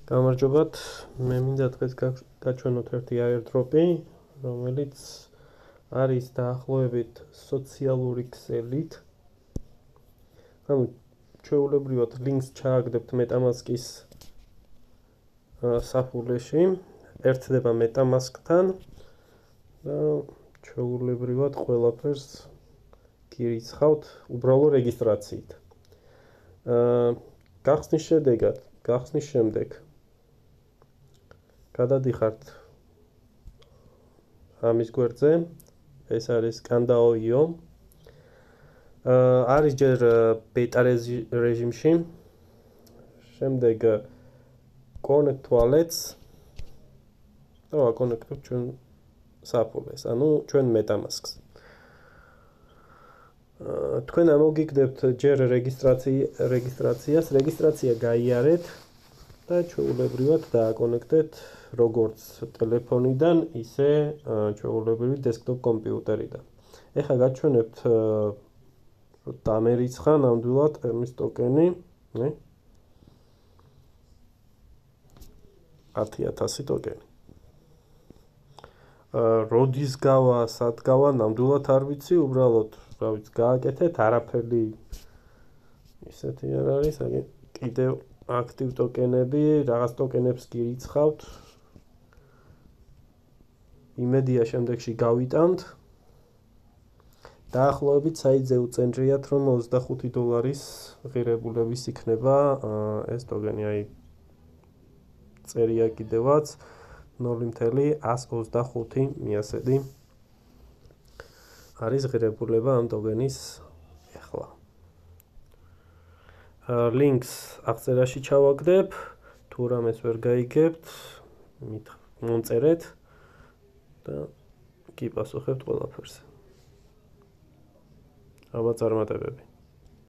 გამარჯობათ, მე მინდა დღეს გაჩვენოთ ერთი airdrop-ი, რომელიც არის დაახლოებით სოციალური ქსელით. ანუ ჩვეულებრივად links ჩააგდებთ MetaMask-ის საფულეში, ერთდება MetaMask-თან და ჩვეულებრივად ყველაფერს გირიცხავთ უბრალო რეგისტრაციით. გახსნის შემდეგ გადადიხართ ამის გვერდზე, ეს არის Scandao.io. არის ჯერ beta რეჟიმში, შემდეგ connect wallets და ვაკონექტებთ ჩვენ საფულეს, ანუ ჩვენ MetaMask-ს. თქვენ ამოგიგდებთ ჯერ რეგისტრაცია გაიარეთ და ჩვეულებრივად დააკონექტეთ როგორც ტელეფონიდან, ისე ჩვეულებრივი desktop კომპიუტერიდან. ეხლა გაჩვენებთ დამერიცხა ნამდვილად ემის ტოკენი, 10,000 ტოკენი. როდის გავა, სად გავა, ნამდვილად არ ვიცი, უბრალოდ გააკეთეთ, არაფერი ისეთი არ არის, კიდევ აქტივ ტოკენები, რაღაც ტოკენებს გირიცხავთ. იმედია შემდეგში გავიტანთ. დაახლოებით საიტზე უწენრიათ, რომ $25 ღირებულების იქნება ეს ტოკენი, აი წერია კიდევაც 0.125 მიასედი არის ღირებულება ამ ტოკენის ეხლა. Links აღწერაში ჩავაგდებ, თუ რამეს ვერ გაიგებთ, მომწერეთ და გიპასუხებთ ყველაფერზე. აბა წარმატებები.